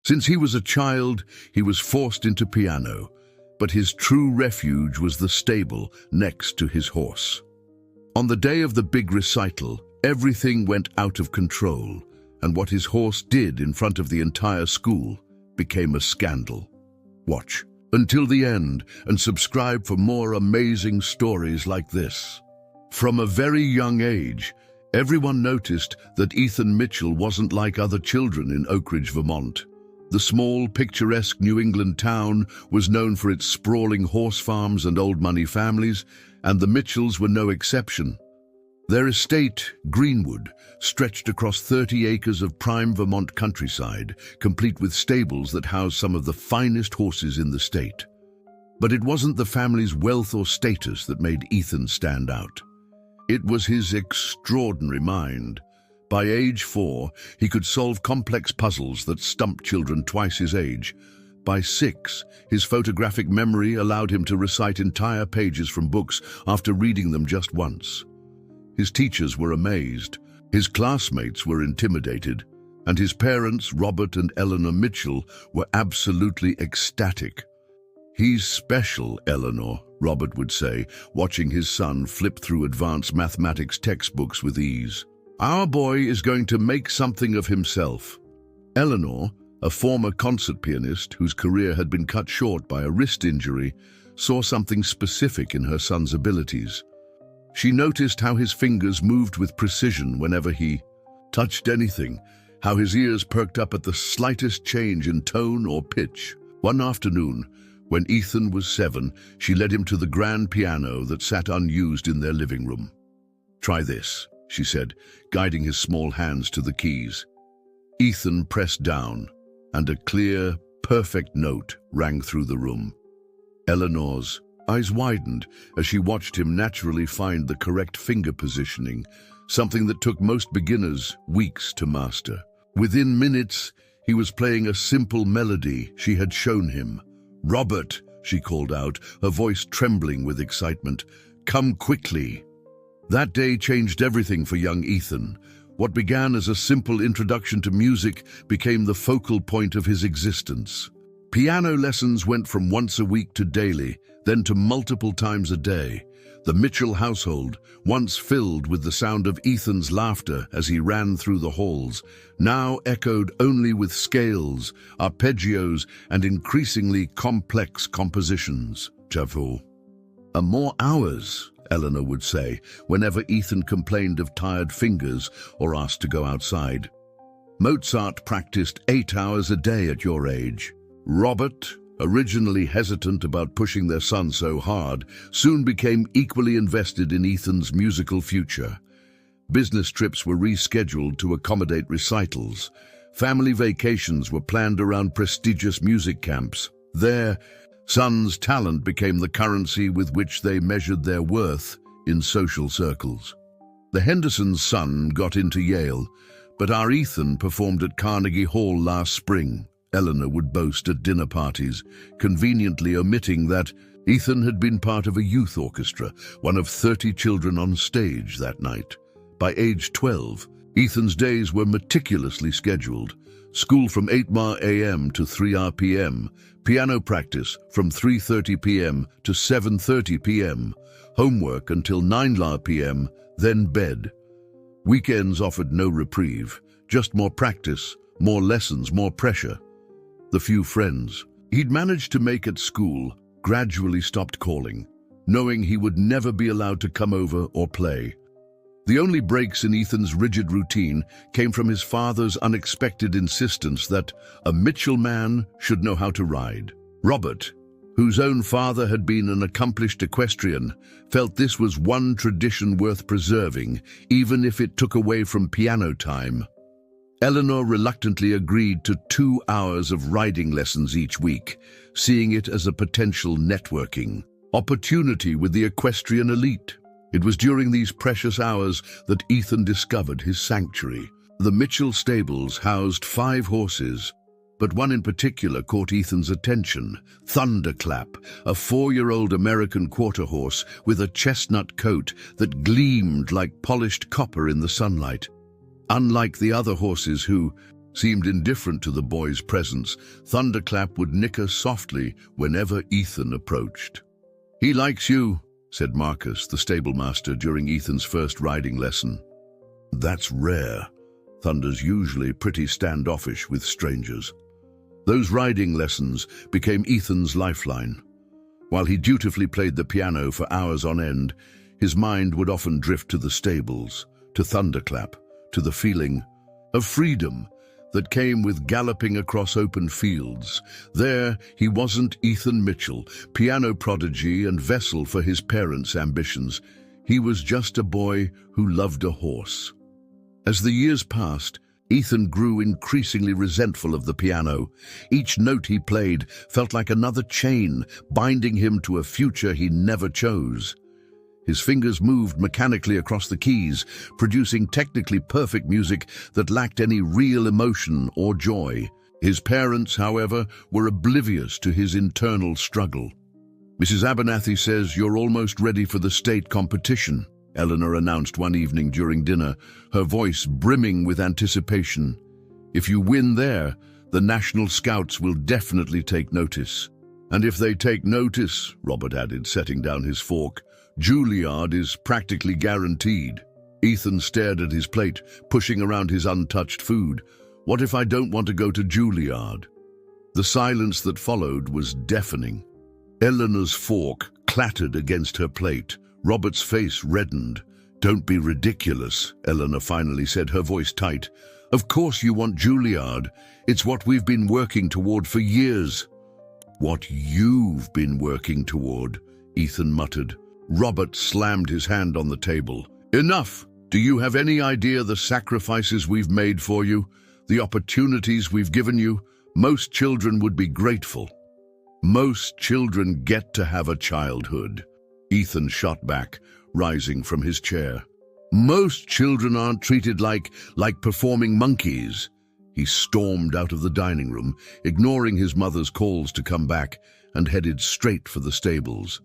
Since he was a child, he was forced into piano, but his true refuge was the stable next to his horse. On the day of the big recital, everything went out of control, and what his horse did in front of the entire school became a scandal. Watch until the end and subscribe for more amazing stories like this. From a very young age, everyone noticed that Ethan Mitchell wasn't like other children in Oak Ridge, Vermont. The small, picturesque New England town was known for its sprawling horse farms and old money families, and the Mitchells were no exception. Their estate, Greenwood, stretched across 30 acres of prime Vermont countryside, complete with stables that housed some of the finest horses in the state. But it wasn't the family's wealth or status that made Ethan stand out. It was his extraordinary mind. By age 4, he could solve complex puzzles that stumped children twice his age. By 6, his photographic memory allowed him to recite entire pages from books after reading them just once. His teachers were amazed, his classmates were intimidated, and his parents, Robert and Eleanor Mitchell, were absolutely ecstatic. "He's special, Eleanor," Robert would say, watching his son flip through advanced mathematics textbooks with ease. "Our boy is going to make something of himself." Eleanor, a former concert pianist whose career had been cut short by a wrist injury, saw something specific in her son's abilities. She noticed how his fingers moved with precision whenever he touched anything, how his ears perked up at the slightest change in tone or pitch. One afternoon, when Ethan was 7, she led him to the grand piano that sat unused in their living room. "Try this," she said, guiding his small hands to the keys. Ethan pressed down, and a clear, perfect note rang through the room. Eleanor's eyes widened as she watched him naturally find the correct finger positioning, something that took most beginners weeks to master. Within minutes, he was playing a simple melody she had shown him. "Robert," she called out, her voice trembling with excitement, "come quickly." That day changed everything for young Ethan. What began as a simple introduction to music became the focal point of his existence. Piano lessons went from once a week to daily, then to multiple times a day. The Mitchell household, once filled with the sound of Ethan's laughter as he ran through the halls, now echoed only with scales, arpeggios, and increasingly complex compositions. "J'avoue. More hours," Eleanor would say, whenever Ethan complained of tired fingers or asked to go outside. "Mozart practiced 8 hours a day at your age." Robert, originally hesitant about pushing their son so hard, soon became equally invested in Ethan's musical future. Business trips were rescheduled to accommodate recitals. Family vacations were planned around prestigious music camps. Their son's talent became the currency with which they measured their worth in social circles. The Hendersons' son got into Yale, but our Ethan performed at Carnegie Hall last spring, Eleanor would boast at dinner parties, conveniently omitting that Ethan had been part of a youth orchestra, one of 30 children on stage that night. By age 12, Ethan's days were meticulously scheduled. School from 8 a.m. to 3 p.m., piano practice from 3:30 p.m. to 7:30 p.m., homework until 9 p.m., then bed. Weekends offered no reprieve, just more practice, more lessons, more pressure. The few friends he'd managed to make at school gradually stopped calling, knowing he would never be allowed to come over or play. The only breaks in Ethan's rigid routine came from his father's unexpected insistence that a Mitchell man should know how to ride. Robert, whose own father had been an accomplished equestrian, felt this was one tradition worth preserving, even if it took away from piano time. Eleanor reluctantly agreed to 2 hours of riding lessons each week, seeing it as a potential networking opportunity with the equestrian elite. It was during these precious hours that Ethan discovered his sanctuary. The Mitchell stables housed 5 horses, but one in particular caught Ethan's attention: Thunderclap, a 4-year-old American quarter horse with a chestnut coat that gleamed like polished copper in the sunlight. Unlike the other horses who, seemed indifferent to the boy's presence, Thunderclap would nicker softly whenever Ethan approached. "He likes you," said Marcus, the stablemaster, during Ethan's first riding lesson. "That's rare. Thunder's usually pretty standoffish with strangers." Those riding lessons became Ethan's lifeline. While he dutifully played the piano for hours on end, his mind would often drift to the stables, to Thunderclap, to the feeling of freedom that came with galloping across open fields. There, he wasn't Ethan Mitchell, piano prodigy and vessel for his parents' ambitions. He was just a boy who loved a horse. As the years passed, Ethan grew increasingly resentful of the piano. Each note he played felt like another chain, binding him to a future he never chose. His fingers moved mechanically across the keys, producing technically perfect music that lacked any real emotion or joy. His parents, however, were oblivious to his internal struggle. "Mrs. Abernathy says you're almost ready for the state competition," Eleanor announced one evening during dinner, her voice brimming with anticipation. "If you win there, the National Scouts will definitely take notice." "And if they take notice," Robert added, setting down his fork, "Juilliard is practically guaranteed." Ethan stared at his plate, pushing around his untouched food. "What if I don't want to go to Juilliard?" The silence that followed was deafening. Eleanor's fork clattered against her plate. Robert's face reddened. "Don't be ridiculous," Eleanor finally said, her voice tight. "Of course you want Juilliard. It's what we've been working toward for years." "What you've been working toward," Ethan muttered. Robert slammed his hand on the table. "Enough! Do you have any idea the sacrifices we've made for you? The opportunities we've given you? Most children would be grateful. Most children get to have a childhood." Ethan shot back, rising from his chair. "Most children aren't treated like performing monkeys." He stormed out of the dining room, ignoring his mother's calls to come back, and headed straight for the stables.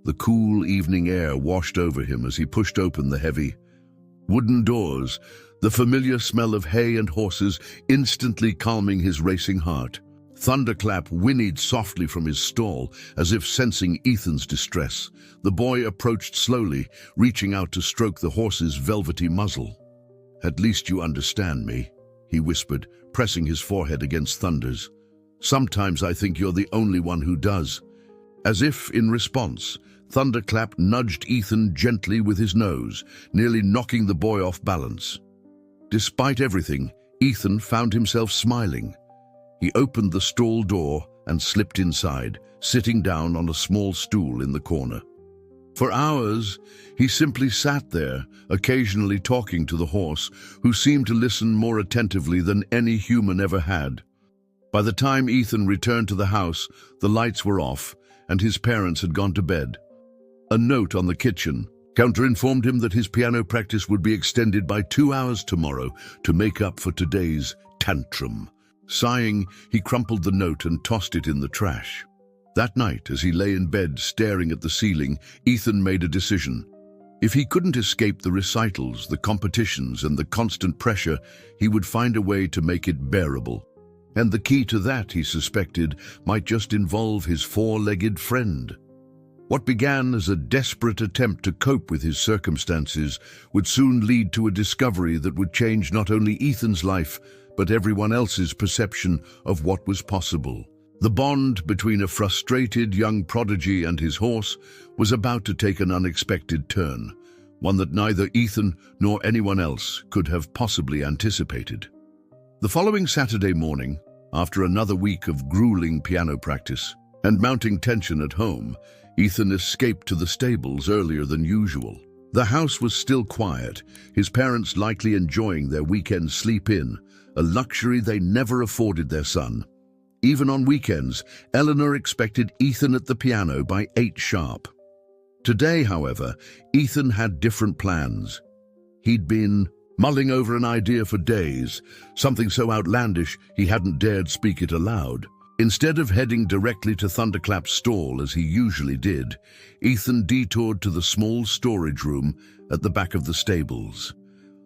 The cool evening air washed over him as he pushed open the heavy wooden doors, the familiar smell of hay and horses instantly calming his racing heart. Thunderclap whinnied softly from his stall, as if sensing Ethan's distress. The boy approached slowly, reaching out to stroke the horse's velvety muzzle. "At least you understand me," he whispered, pressing his forehead against Thunder's. "Sometimes I think you're the only one who does." As if in response, Thunderclap nudged Ethan gently with his nose, nearly knocking the boy off balance. Despite everything, Ethan found himself smiling. He opened the stall door and slipped inside, sitting down on a small stool in the corner. For hours, he simply sat there, occasionally talking to the horse, who seemed to listen more attentively than any human ever had. By the time Ethan returned to the house, the lights were off, and his parents had gone to bed. A note on the kitchen counter informed him that his piano practice would be extended by 2 hours tomorrow to make up for today's tantrum. Sighing, he crumpled the note and tossed it in the trash. That night, as he lay in bed staring at the ceiling, Ethan made a decision. If he couldn't escape the recitals, the competitions, and the constant pressure, he would find a way to make it bearable. And the key to that, he suspected, might just involve his four-legged friend. What began as a desperate attempt to cope with his circumstances would soon lead to a discovery that would change not only Ethan's life, but everyone else's perception of what was possible. The bond between a frustrated young prodigy and his horse was about to take an unexpected turn, one that neither Ethan nor anyone else could have possibly anticipated. The following Saturday morning, after another week of grueling piano practice and mounting tension at home, Ethan escaped to the stables earlier than usual. The house was still quiet, his parents likely enjoying their weekend sleep-in, a luxury they never afforded their son. Even on weekends, Eleanor expected Ethan at the piano by 8 sharp. Today, however, Ethan had different plans. He'd been mulling over an idea for days, something so outlandish he hadn't dared speak it aloud. Instead of heading directly to Thunderclap's stall as he usually did, Ethan detoured to the small storage room at the back of the stables.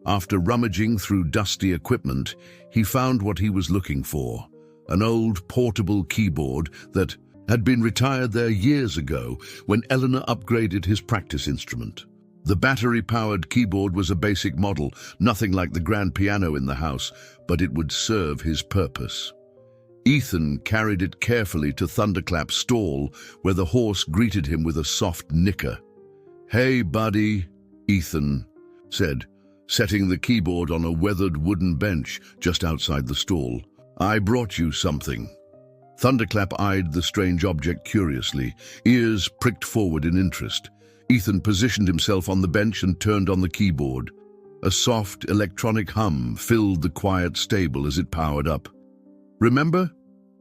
After rummaging through dusty equipment, he found what he was looking for, an old portable keyboard that had been retired there years ago when Eleanor upgraded his practice instrument. The battery-powered keyboard was a basic model, nothing like the grand piano in the house, but it would serve his purpose. Ethan carried it carefully to Thunderclap's stall, where the horse greeted him with a soft nicker. "Hey, buddy," Ethan said, setting the keyboard on a weathered wooden bench just outside the stall. "I brought you something." Thunderclap eyed the strange object curiously, ears pricked forward in interest. Ethan positioned himself on the bench and turned on the keyboard. A soft electronic hum filled the quiet stable as it powered up. "Remember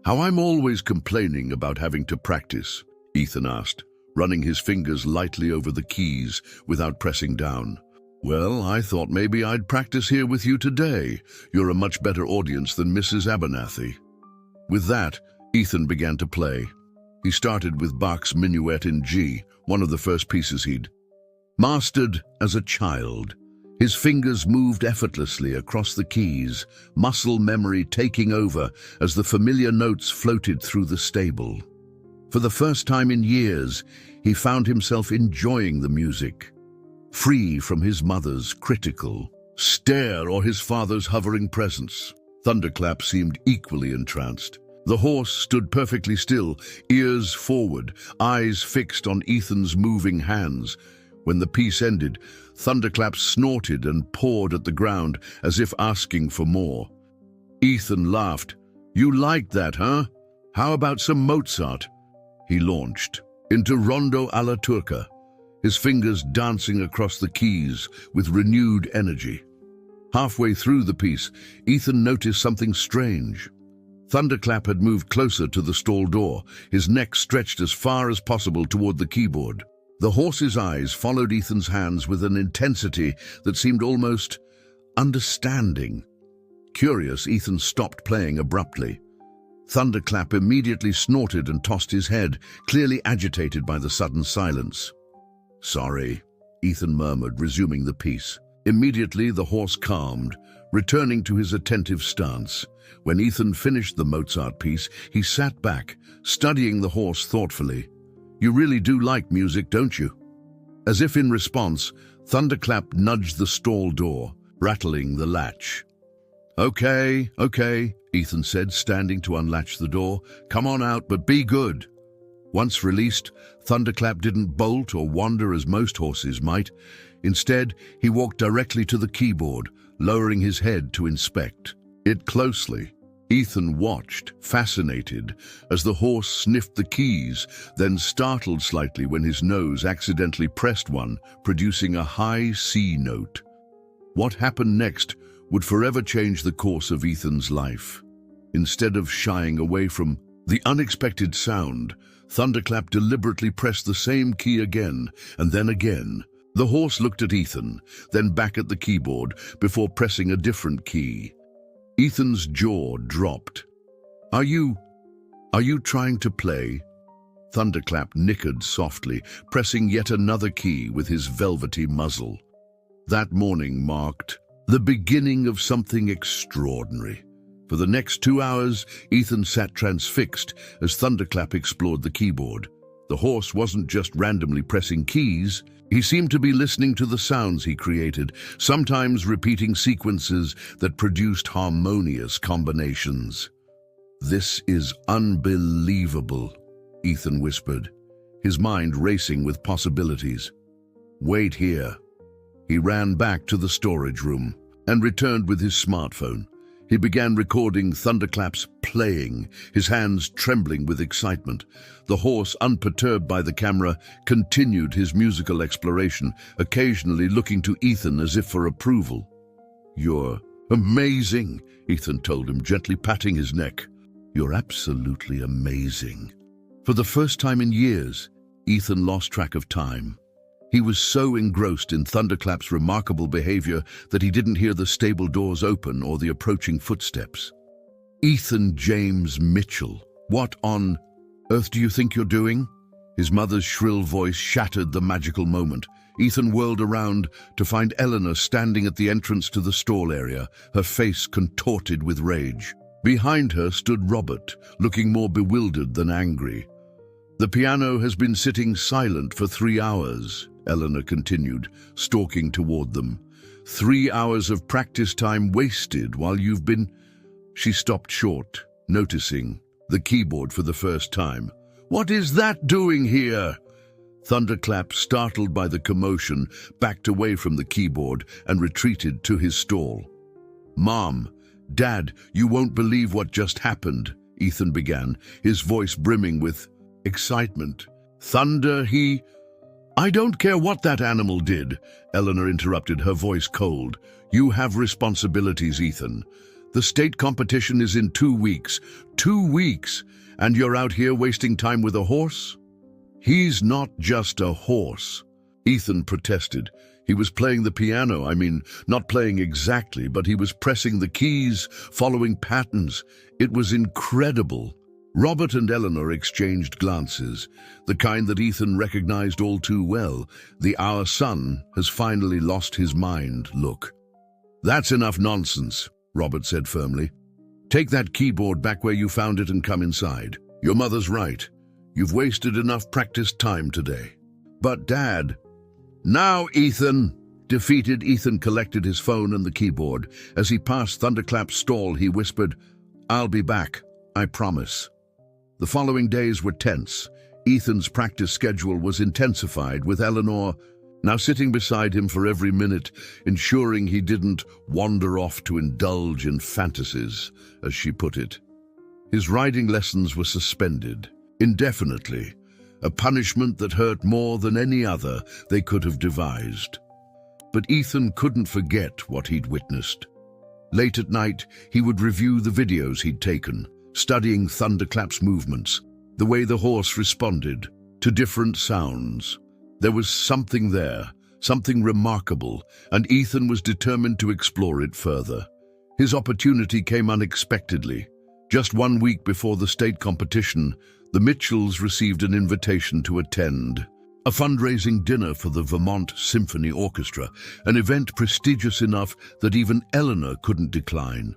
how I'm always complaining about having to practice?" Ethan asked, running his fingers lightly over the keys without pressing down. "Well, I thought maybe I'd practice here with you today. You're a much better audience than Mrs. Abernathy." With that, Ethan began to play. He started with Bach's Minuet in G, one of the first pieces he'd mastered as a child. His fingers moved effortlessly across the keys, muscle memory taking over as the familiar notes floated through the stable. For the first time in years, he found himself enjoying the music, free from his mother's critical stare or his father's hovering presence. Thunderclap seemed equally entranced. The horse stood perfectly still, ears forward, eyes fixed on Ethan's moving hands. When the piece ended, Thunderclap snorted and pawed at the ground as if asking for more. Ethan laughed. "You liked that, huh? How about some Mozart?" He launched into Rondo alla Turca, his fingers dancing across the keys with renewed energy. Halfway through the piece, Ethan noticed something strange. Thunderclap had moved closer to the stall door, his neck stretched as far as possible toward the keyboard. The horse's eyes followed Ethan's hands with an intensity that seemed almost understanding. Curious, Ethan stopped playing abruptly. Thunderclap immediately snorted and tossed his head, clearly agitated by the sudden silence. "Sorry," Ethan murmured, resuming the piece. Immediately the horse calmed, returning to his attentive stance. When Ethan finished the Mozart piece, he sat back, studying the horse thoughtfully. "You really do like music, don't you?" As if in response, Thunderclap nudged the stall door, rattling the latch. Okay, Ethan said, standing to unlatch the door. "Come on out, but be good." Once released, Thunderclap didn't bolt or wander as most horses might. Instead, he walked directly to the keyboard, lowering his head to inspect it closely. Ethan watched, fascinated, as the horse sniffed the keys, then startled slightly when his nose accidentally pressed one, producing a high C note. What happened next would forever change the course of Ethan's life. Instead of shying away from the unexpected sound, Thunderclap deliberately pressed the same key again, and then again. The horse looked at Ethan, then back at the keyboard, before pressing a different key. Ethan's jaw dropped. Are you trying to play?" Thunderclap nickered softly, pressing yet another key with his velvety muzzle. That morning marked the beginning of something extraordinary. For the next 2 hours, Ethan sat transfixed as Thunderclap explored the keyboard. The horse wasn't just randomly pressing keys. He seemed to be listening to the sounds he created, sometimes repeating sequences that produced harmonious combinations. "This is unbelievable," Ethan whispered, his mind racing with possibilities. "Wait here." He ran back to the storage room and returned with his smartphone. He began recording Thunderclap's playing, his hands trembling with excitement. The horse, unperturbed by the camera, continued his musical exploration, occasionally looking to Ethan as if for approval. "You're amazing," Ethan told him, gently patting his neck. "You're absolutely amazing." For the first time in years, Ethan lost track of time. He was so engrossed in Thunderclap's remarkable behavior that he didn't hear the stable doors open or the approaching footsteps. "Ethan James Mitchell, what on earth do you think you're doing?" His mother's shrill voice shattered the magical moment. Ethan whirled around to find Eleanor standing at the entrance to the stall area, her face contorted with rage. Behind her stood Robert, looking more bewildered than angry. "The piano has been sitting silent for 3 hours," Eleanor continued, stalking toward them. 3 hours of practice time wasted while you've been—" She stopped short, noticing the keyboard for the first time. "What is that doing here?" Thunderclap, startled by the commotion, backed away from the keyboard and retreated to his stall. "Mom, Dad, you won't believe what just happened," Ethan began, his voice brimming with excitement. "Thunder, I don't care what that animal did," Eleanor interrupted, her voice cold. "You have responsibilities, Ethan. The state competition is in 2 weeks. 2 weeks! And you're out here wasting time with a horse?" "He's not just a horse," Ethan protested. "He was playing the piano. I mean, not playing exactly, but he was pressing the keys, following patterns. It was incredible." Robert and Eleanor exchanged glances, the kind that Ethan recognized all too well, the "our son has finally lost his mind" look. "That's enough nonsense," Robert said firmly. "Take that keyboard back where you found it and come inside. Your mother's right. You've wasted enough practice time today." "But Dad—" "Now, Ethan!" Defeated, Ethan collected his phone and the keyboard. As he passed Thunderclap's stall, he whispered, "I'll be back, I promise." The following days were tense. Ethan's practice schedule was intensified, with Eleanor now sitting beside him for every minute, ensuring he didn't wander off to indulge in fantasies, as she put it. His riding lessons were suspended, indefinitely, a punishment that hurt more than any other they could have devised. But Ethan couldn't forget what he'd witnessed. Late at night, he would review the videos he'd taken, studying Thunderclap's movements, the way the horse responded to different sounds. There was something there, something remarkable, and Ethan was determined to explore it further. His opportunity came unexpectedly. Just 1 week before the state competition, the Mitchells received an invitation to attend a fundraising dinner for the Vermont Symphony Orchestra, an event prestigious enough that even Eleanor couldn't decline.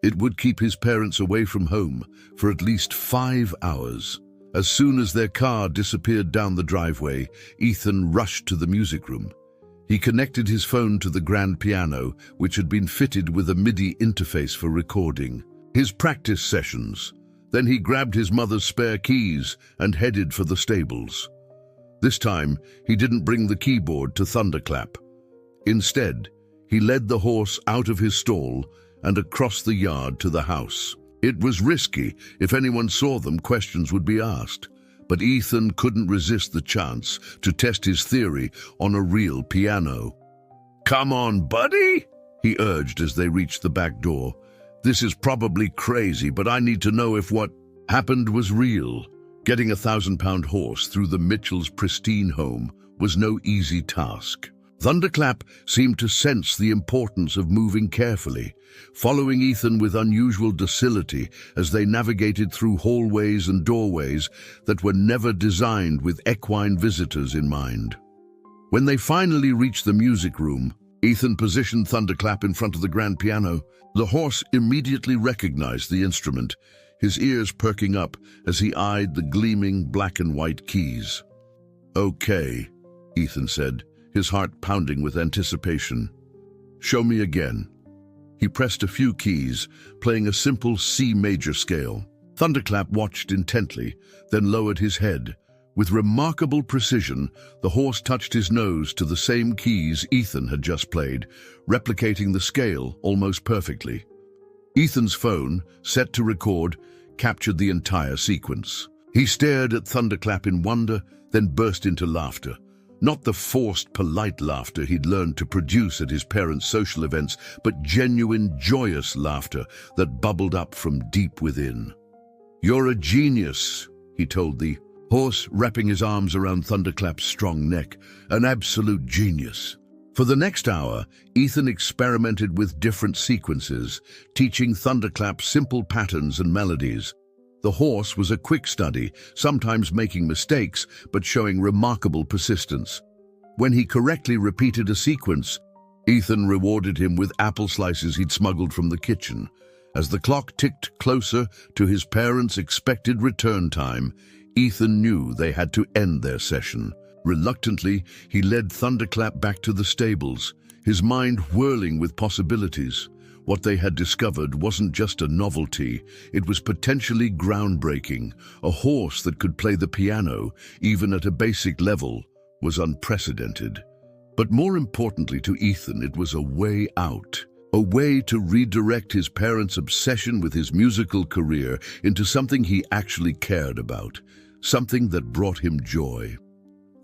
It would keep his parents away from home for at least 5 hours. As soon as their car disappeared down the driveway, Ethan rushed to the music room. He connected his phone to the grand piano, which had been fitted with a MIDI interface for recording his practice sessions. Then he grabbed his mother's spare keys and headed for the stables. This time, he didn't bring the keyboard to Thunderclap. Instead, he led the horse out of his stall and across the yard to the house. It was risky. If anyone saw them, questions would be asked. But Ethan couldn't resist the chance to test his theory on a real piano. "Come on, buddy," he urged as they reached the back door. "This is probably crazy, but I need to know if what happened was real." Getting a 1,000-pound horse through the Mitchells' pristine home was no easy task. Thunderclap seemed to sense the importance of moving carefully, following Ethan with unusual docility as they navigated through hallways and doorways that were never designed with equine visitors in mind. When they finally reached the music room, Ethan positioned Thunderclap in front of the grand piano. The horse immediately recognized the instrument, his ears perking up as he eyed the gleaming black and white keys. "Okay," Ethan said, his heart pounding with anticipation. "Show me again." He pressed a few keys, playing a simple C major scale. Thunderclap watched intently, then lowered his head. With remarkable precision, the horse touched his nose to the same keys Ethan had just played, replicating the scale almost perfectly. Ethan's phone, set to record, captured the entire sequence. He stared at Thunderclap in wonder, then burst into laughter. Not the forced, polite laughter he'd learned to produce at his parents' social events, but genuine, joyous laughter that bubbled up from deep within. "You're a genius," he told the horse, wrapping his arms around Thunderclap's strong neck. "An absolute genius." For the next hour, Ethan experimented with different sequences, teaching Thunderclap simple patterns and melodies. The horse was a quick study, sometimes making mistakes, but showing remarkable persistence. When he correctly repeated a sequence, Ethan rewarded him with apple slices he'd smuggled from the kitchen. As the clock ticked closer to his parents' expected return time, Ethan knew they had to end their session. Reluctantly, he led Thunderclap back to the stables, his mind whirling with possibilities. What they had discovered wasn't just a novelty, it was potentially groundbreaking. A horse that could play the piano, even at a basic level, was unprecedented. But more importantly to Ethan, it was a way out. A way to redirect his parents' obsession with his musical career into something he actually cared about, something that brought him joy.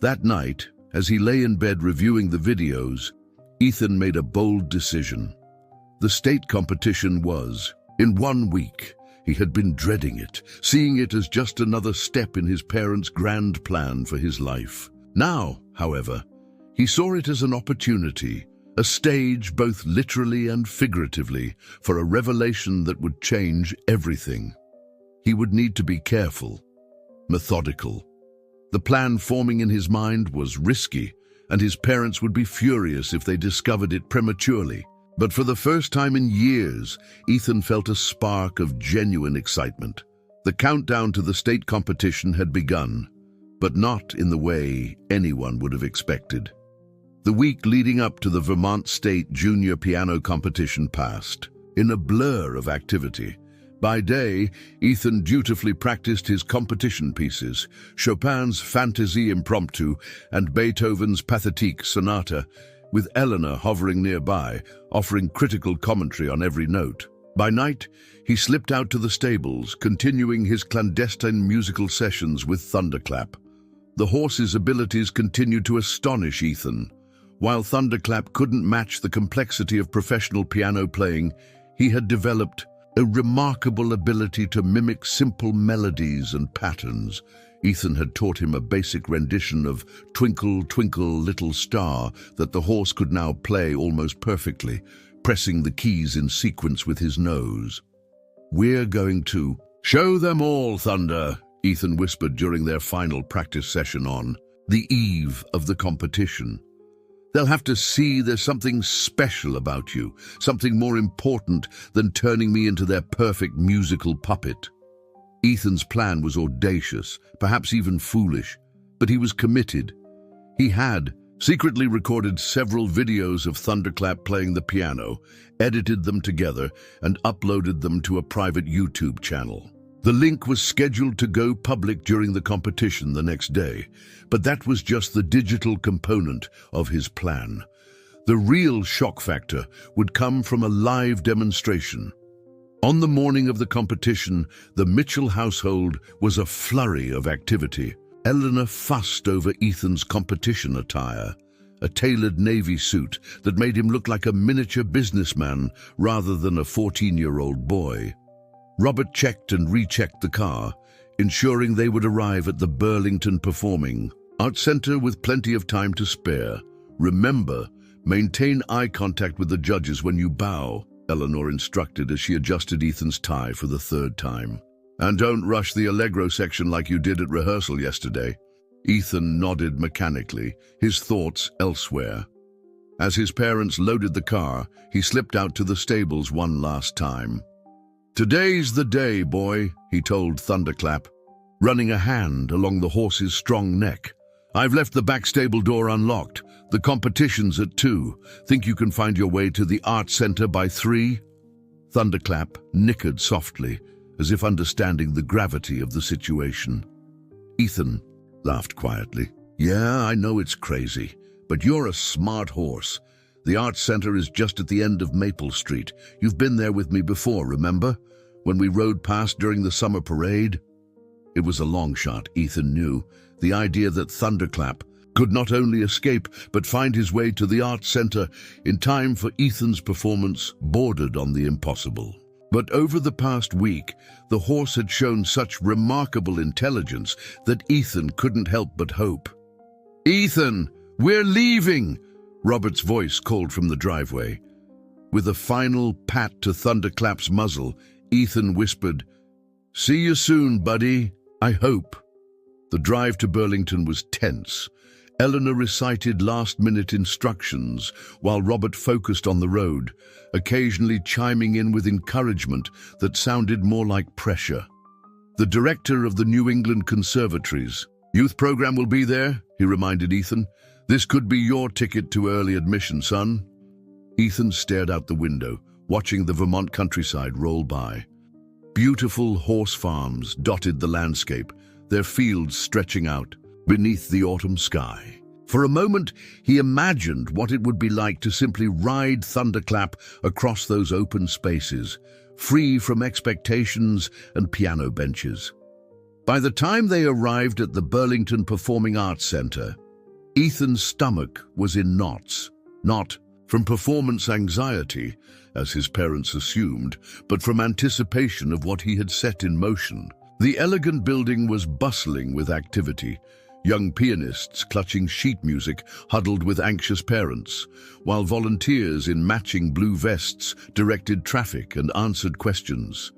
That night, as he lay in bed reviewing the videos, Ethan made a bold decision. The state competition was, in 1 week. He had been dreading it, seeing it as just another step in his parents' grand plan for his life. Now, however, he saw it as an opportunity, a stage both literally and figuratively for a revelation that would change everything. He would need to be careful, methodical. The plan forming in his mind was risky, and his parents would be furious if they discovered it prematurely. But for the first time in years, Ethan felt a spark of genuine excitement. The countdown to the state competition had begun, but not in the way anyone would have expected. The week leading up to the Vermont State Junior Piano Competition passed in a blur of activity. By day, Ethan dutifully practiced his competition pieces, Chopin's Fantaisie Impromptu and Beethoven's Pathétique Sonata, with Eleanor hovering nearby, offering critical commentary on every note. By night, he slipped out to the stables, continuing his clandestine musical sessions with Thunderclap. The horse's abilities continued to astonish Ethan. While Thunderclap couldn't match the complexity of professional piano playing, he had developed a remarkable ability to mimic simple melodies and patterns. Ethan had taught him a basic rendition of Twinkle, Twinkle, Little Star that the horse could now play almost perfectly, pressing the keys in sequence with his nose. "We're going to show them all, Thunder," Ethan whispered during their final practice session on the eve of the competition. "They'll have to see there's something special about you, something more important than turning me into their perfect musical puppet." Ethan's plan was audacious, perhaps even foolish, but he was committed. He had secretly recorded several videos of Thunderclap playing the piano, edited them together, and uploaded them to a private YouTube channel. The link was scheduled to go public during the competition the next day, but that was just the digital component of his plan. The real shock factor would come from a live demonstration. On the morning of the competition, the Mitchell household was a flurry of activity. Eleanor fussed over Ethan's competition attire, a tailored navy suit that made him look like a miniature businessman rather than a 14-year-old boy. Robert checked and rechecked the car, ensuring they would arrive at the Burlington Performing Arts Center with plenty of time to spare. "Remember, maintain eye contact with the judges when you bow," Eleanor instructed as she adjusted Ethan's tie for the 3rd time. "And don't rush the Allegro section like you did at rehearsal yesterday." Ethan nodded mechanically, his thoughts elsewhere. As his parents loaded the car, he slipped out to the stables one last time. "Today's the day, boy," he told Thunderclap, running a hand along the horse's strong neck. "I've left the back stable door unlocked. The competition's at 2. Think you can find your way to the art center by 3? Thunderclap nickered softly, as if understanding the gravity of the situation. Ethan laughed quietly. "Yeah, I know it's crazy, but you're a smart horse. The Arts Center is just at the end of Maple Street. You've been there with me before, remember? When we rode past during the summer parade?" It was a long shot, Ethan knew. The idea that Thunderclap could not only escape but find his way to the Arts Center in time for Ethan's performance bordered on the impossible. But over the past week, the horse had shown such remarkable intelligence that Ethan couldn't help but hope. "Ethan, we're leaving!" Robert's voice called from the driveway. With a final pat to Thunderclap's muzzle, Ethan whispered, "See you soon, buddy. I hope." The drive to Burlington was tense. Eleanor recited last-minute instructions while Robert focused on the road, occasionally chiming in with encouragement that sounded more like pressure. The director of the New England Conservatory's youth program will be there, he reminded Ethan. This could be your ticket to early admission, son. Ethan stared out the window, watching the Vermont countryside roll by. Beautiful horse farms dotted the landscape, their fields stretching out beneath the autumn sky. For a moment, he imagined what it would be like to simply ride Thunderclap across those open spaces, free from expectations and piano benches. By the time they arrived at the Burlington Performing Arts Center, Ethan's stomach was in knots, not from performance anxiety, as his parents assumed, but from anticipation of what he had set in motion. The elegant building was bustling with activity. Young pianists clutching sheet music huddled with anxious parents, while volunteers in matching blue vests directed traffic and answered questions.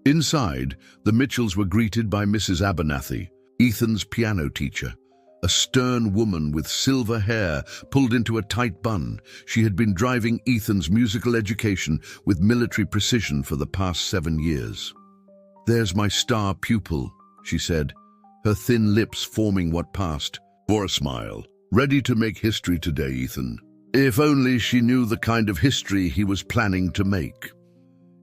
Inside, the Mitchells were greeted by Mrs. Abernathy, Ethan's piano teacher. A stern woman with silver hair pulled into a tight bun. She had been driving Ethan's musical education with military precision for the past 7 years. "There's my star pupil," she said, her thin lips forming what passed for a smile. "Ready to make history today, Ethan. If only she knew the kind of history he was planning to make."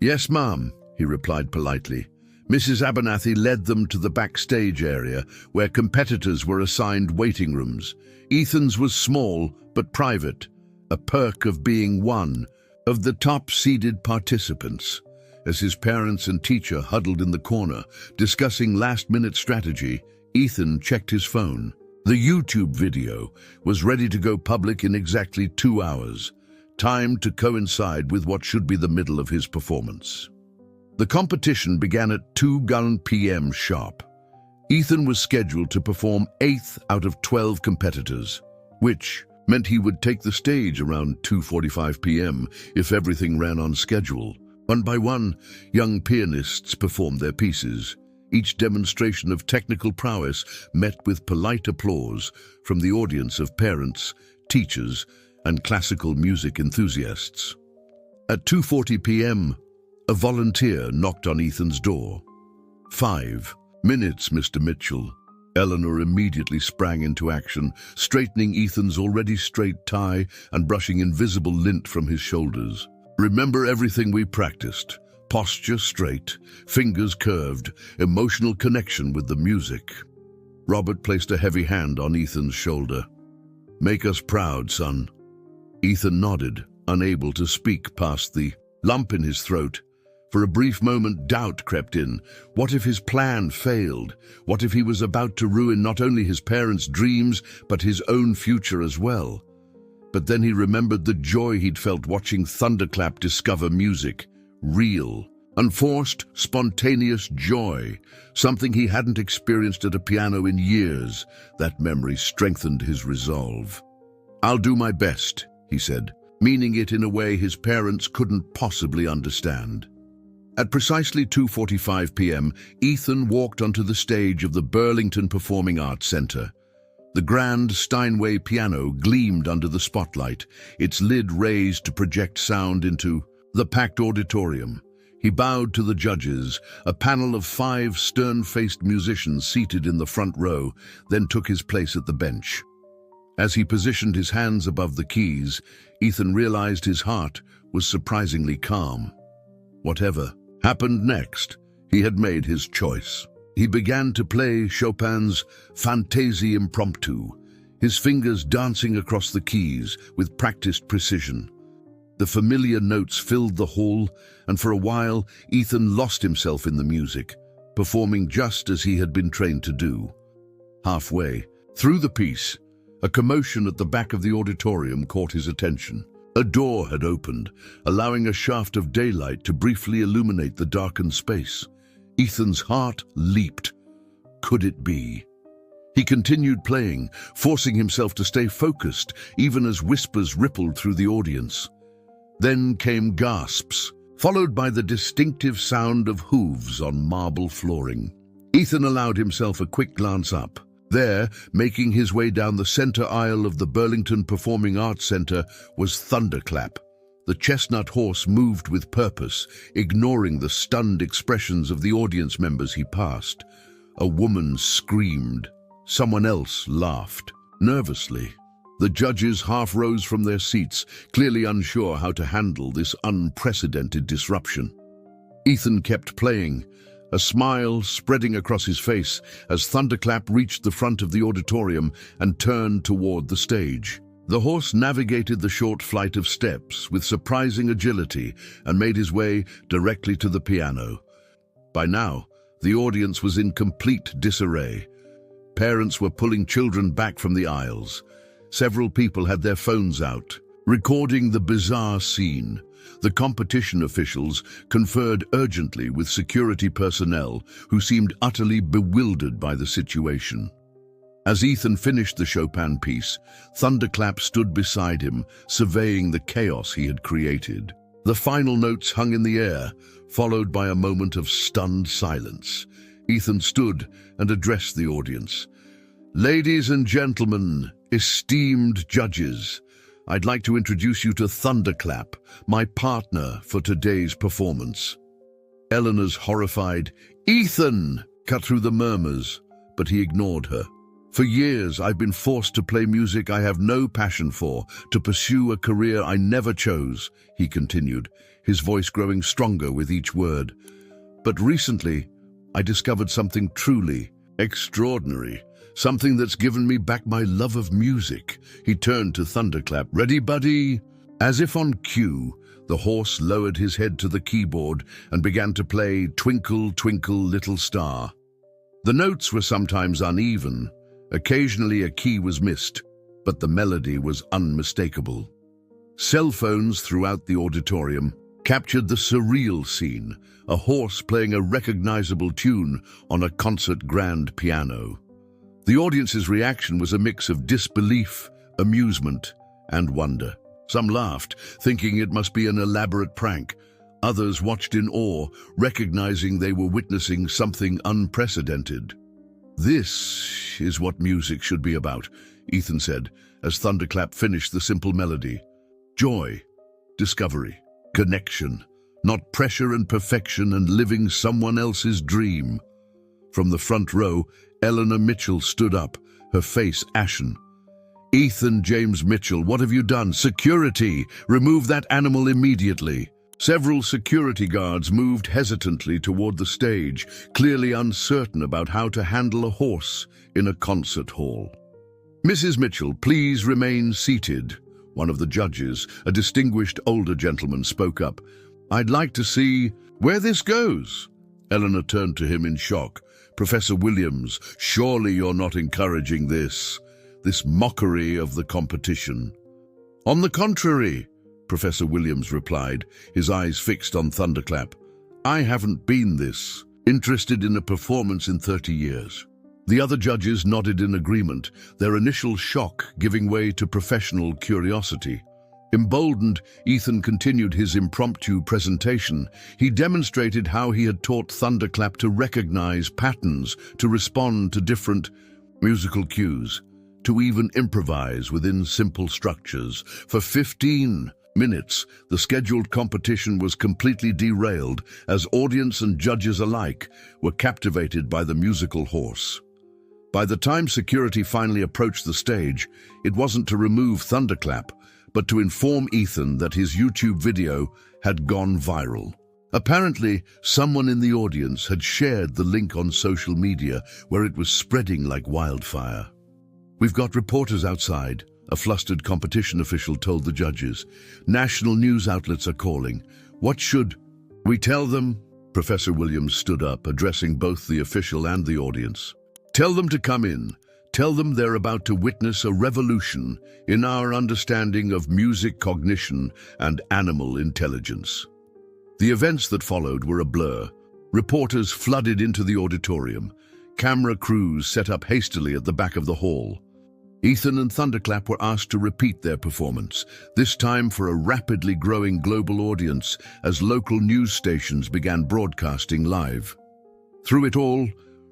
"Yes, ma'am," he replied politely. Mrs. Abernathy led them to the backstage area, where competitors were assigned waiting rooms. Ethan's was small but private, a perk of being one of the top-seeded participants. As his parents and teacher huddled in the corner, discussing last-minute strategy, Ethan checked his phone. The YouTube video was ready to go public in exactly 2 hours, timed to coincide with what should be the middle of his performance. The competition began at 2 p.m. sharp. Ethan was scheduled to perform 8th out of 12 competitors, which meant he would take the stage around 2:45 p.m. if everything ran on schedule. One by one, young pianists performed their pieces. Each demonstration of technical prowess met with polite applause from the audience of parents, teachers, and classical music enthusiasts. At 2:40 p.m., a volunteer knocked on Ethan's door. 5 minutes, Mr. Mitchell." Eleanor immediately sprang into action, straightening Ethan's already straight tie and brushing invisible lint from his shoulders. "Remember everything we practiced. Posture straight, fingers curved, emotional connection with the music." Robert placed a heavy hand on Ethan's shoulder. "Make us proud, son." Ethan nodded, unable to speak past the lump in his throat. For a brief moment, doubt crept in. What if his plan failed? What if he was about to ruin not only his parents' dreams, but his own future as well? But then he remembered the joy he'd felt watching Thunderclap discover music. Real, unforced, spontaneous joy. Something he hadn't experienced at a piano in years. That memory strengthened his resolve. "I'll do my best," he said, meaning it in a way his parents couldn't possibly understand. At precisely 2:45 p.m., Ethan walked onto the stage of the Burlington Performing Arts Center. The grand Steinway piano gleamed under the spotlight, its lid raised to project sound into the packed auditorium. He bowed to the judges, a panel of 5 stern-faced musicians seated in the front row, then took his place at the bench. As he positioned his hands above the keys, Ethan realized his heart was surprisingly calm. Whatever happened next, he had made his choice. He began to play Chopin's Fantaisie Impromptu, his fingers dancing across the keys with practiced precision. The familiar notes filled the hall, and for a while, Ethan lost himself in the music, performing just as he had been trained to do. Halfway through the piece, a commotion at the back of the auditorium caught his attention. A door had opened, allowing a shaft of daylight to briefly illuminate the darkened space. Ethan's heart leaped. Could it be? He continued playing, forcing himself to stay focused, even as whispers rippled through the audience. Then came gasps, followed by the distinctive sound of hooves on marble flooring. Ethan allowed himself a quick glance up. There, making his way down the center aisle of the Burlington Performing Arts Center, was Thunderclap. The chestnut horse moved with purpose, ignoring the stunned expressions of the audience members he passed. A woman screamed. Someone else laughed, nervously. The judges half rose from their seats, clearly unsure how to handle this unprecedented disruption. Ethan kept playing, a smile spreading across his face as Thunderclap reached the front of the auditorium and turned toward the stage. The horse navigated the short flight of steps with surprising agility and made his way directly to the piano. By now, the audience was in complete disarray. Parents were pulling children back from the aisles. Several people had their phones out, recording the bizarre scene. The competition officials conferred urgently with security personnel who seemed utterly bewildered by the situation. As Ethan finished the Chopin piece, Thunderclap stood beside him, surveying the chaos he had created. The final notes hung in the air, followed by a moment of stunned silence. Ethan stood and addressed the audience. "Ladies and gentlemen, esteemed judges, I'd like to introduce you to Thunderclap, my partner for today's performance." Eleanor's horrified, "Ethan!" cut through the murmurs, but he ignored her. "For years, I've been forced to play music I have no passion for, to pursue a career I never chose," he continued, his voice growing stronger with each word. "But recently, I discovered something truly extraordinary. Something that's given me back my love of music." He turned to Thunderclap. "Ready, buddy?" As if on cue, the horse lowered his head to the keyboard and began to play Twinkle, Twinkle, Little Star. The notes were sometimes uneven. Occasionally a key was missed, but the melody was unmistakable. Cell phones throughout the auditorium captured the surreal scene, a horse playing a recognizable tune on a concert grand piano. The audience's reaction was a mix of disbelief, amusement, and wonder. Some laughed, thinking it must be an elaborate prank. Others watched in awe, recognizing they were witnessing something unprecedented. "This is what music should be about," Ethan said, as Thunderclap finished the simple melody. "Joy, discovery, connection, not pressure and perfection and living someone else's dream." From the front row, Eleanor Mitchell stood up, her face ashen. "Ethan James Mitchell, what have you done? Security! Remove that animal immediately!" Several security guards moved hesitantly toward the stage, clearly uncertain about how to handle a horse in a concert hall. "Mrs. Mitchell, please remain seated," one of the judges, a distinguished older gentleman, spoke up. "I'd like to see where this goes." Eleanor turned to him in shock. "Professor Williams, surely you're not encouraging this mockery of the competition." "On the contrary," Professor Williams replied, his eyes fixed on Thunderclap. "I haven't been interested in a performance in 30 years. The other judges nodded in agreement, their initial shock giving way to professional curiosity. Emboldened, Ethan continued his impromptu presentation. He demonstrated how he had taught Thunderclap to recognize patterns, to respond to different musical cues, to even improvise within simple structures. For 15 minutes, the scheduled competition was completely derailed as audience and judges alike were captivated by the musical horse. By the time security finally approached the stage, it wasn't to remove Thunderclap, but to inform Ethan that his YouTube video had gone viral. Apparently, someone in the audience had shared the link on social media where it was spreading like wildfire. "We've got reporters outside," a flustered competition official told the judges. "National news outlets are calling. What should we tell them?" Professor Williams stood up, addressing both the official and the audience. "Tell them to come in. Tell them they're about to witness a revolution in our understanding of music cognition and animal intelligence." The events that followed were a blur. Reporters flooded into the auditorium. Camera crews set up hastily at the back of the hall. Ethan and Thunderclap were asked to repeat their performance, this time for a rapidly growing global audience as local news stations began broadcasting live. Through it all,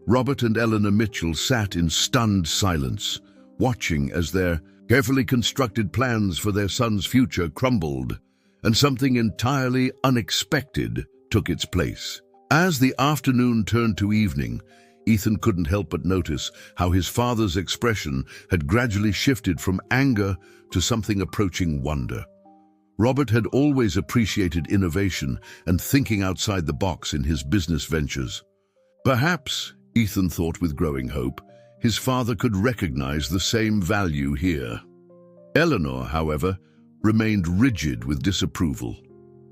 Robert and Eleanor Mitchell sat in stunned silence, watching as their carefully constructed plans for their son's future crumbled, and something entirely unexpected took its place. As the afternoon turned to evening, Ethan couldn't help but notice how his father's expression had gradually shifted from anger to something approaching wonder. Robert had always appreciated innovation and thinking outside the box in his business ventures. Perhaps, Ethan thought with growing hope, his father could recognize the same value here. Eleanor, however, remained rigid with disapproval.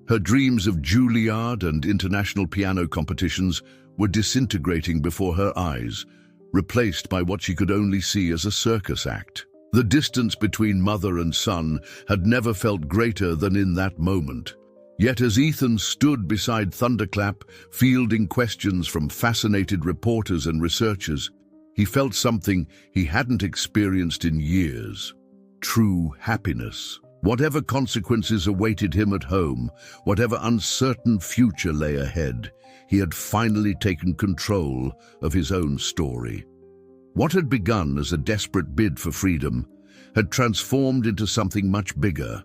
Her dreams of Juilliard and international piano competitions were disintegrating before her eyes, replaced by what she could only see as a circus act. The distance between mother and son had never felt greater than in that moment. Yet as Ethan stood beside Thunderclap, fielding questions from fascinated reporters and researchers, he felt something he hadn't experienced in years: true happiness. Whatever consequences awaited him at home, whatever uncertain future lay ahead, he had finally taken control of his own story. What had begun as a desperate bid for freedom had transformed into something much bigger,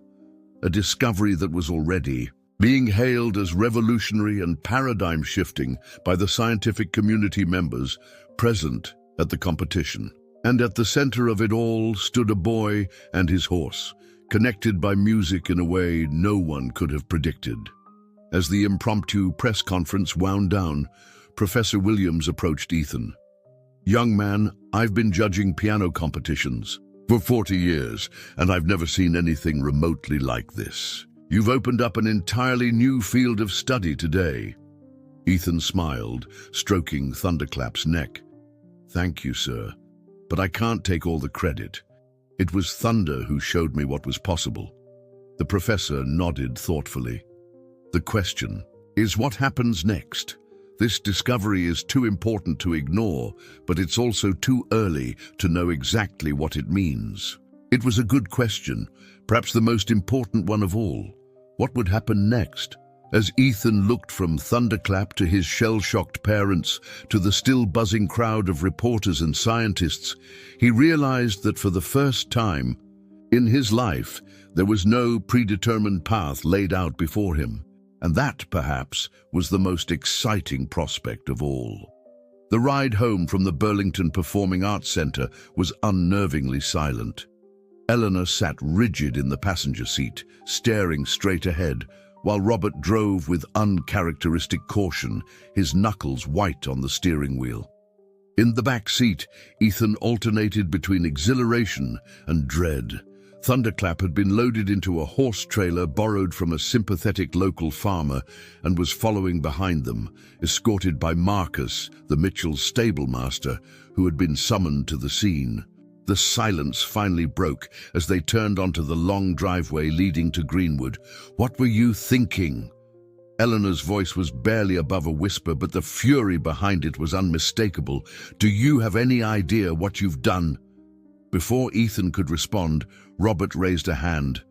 a discovery that was already being hailed as revolutionary and paradigm-shifting by the scientific community members present at the competition. And at the center of it all stood a boy and his horse, connected by music in a way no one could have predicted. As the impromptu press conference wound down, Professor Williams approached Ethan. "Young man, I've been judging piano competitions for 40 years, and I've never seen anything remotely like this. You've opened up an entirely new field of study today." Ethan smiled, stroking Thunderclap's neck. "Thank you, sir, but I can't take all the credit. It was Thunder who showed me what was possible." The professor nodded thoughtfully. "The question is what happens next. This discovery is too important to ignore, but it's also too early to know exactly what it means." It was a good question, perhaps the most important one of all. What would happen next? As Ethan looked from Thunderclap to his shell-shocked parents to the still buzzing crowd of reporters and scientists, he realized that for the first time in his life, there was no predetermined path laid out before him. And that, perhaps, was the most exciting prospect of all. The ride home from the Burlington Performing Arts Center was unnervingly silent. Eleanor sat rigid in the passenger seat, staring straight ahead, while Robert drove with uncharacteristic caution, his knuckles white on the steering wheel. In the back seat, Ethan alternated between exhilaration and dread. Thunderclap had been loaded into a horse trailer borrowed from a sympathetic local farmer and was following behind them, escorted by Marcus, the Mitchell's stable master, who had been summoned to the scene. The silence finally broke as they turned onto the long driveway leading to Greenwood. "What were you thinking?" Eleanor's voice was barely above a whisper, but the fury behind it was unmistakable. "Do you have any idea what you've done?" Before Ethan could respond, Robert raised a hand.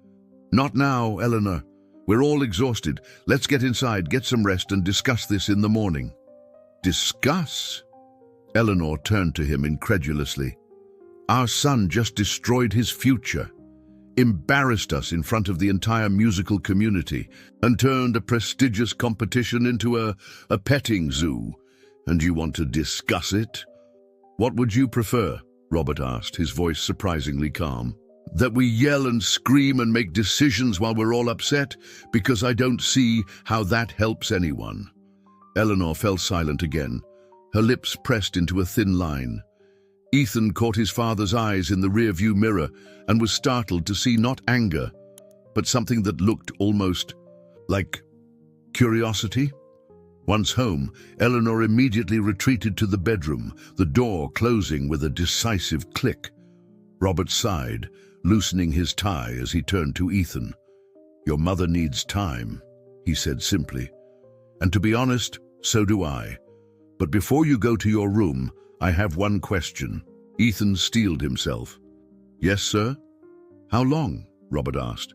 "Not now, Eleanor. We're all exhausted. Let's get inside, get some rest, and discuss this in the morning." "Discuss?" Eleanor turned to him incredulously. "Our son just destroyed his future, embarrassed us in front of the entire musical community, and turned a prestigious competition into a petting zoo. And you want to discuss it? What would you prefer?" Robert asked, his voice surprisingly calm. "That we yell and scream and make decisions while we're all upset? Because I don't see how that helps anyone." Eleanor fell silent again, her lips pressed into a thin line. Ethan caught his father's eyes in the rearview mirror and was startled to see not anger, but something that looked almost like curiosity. Once home, Eleanor immediately retreated to the bedroom, the door closing with a decisive click. Robert sighed, loosening his tie as he turned to Ethan. "Your mother needs time," he said simply. "And to be honest, so do I. But before you go to your room, I have one question." Ethan steeled himself. "Yes, sir?" "How long?" Robert asked.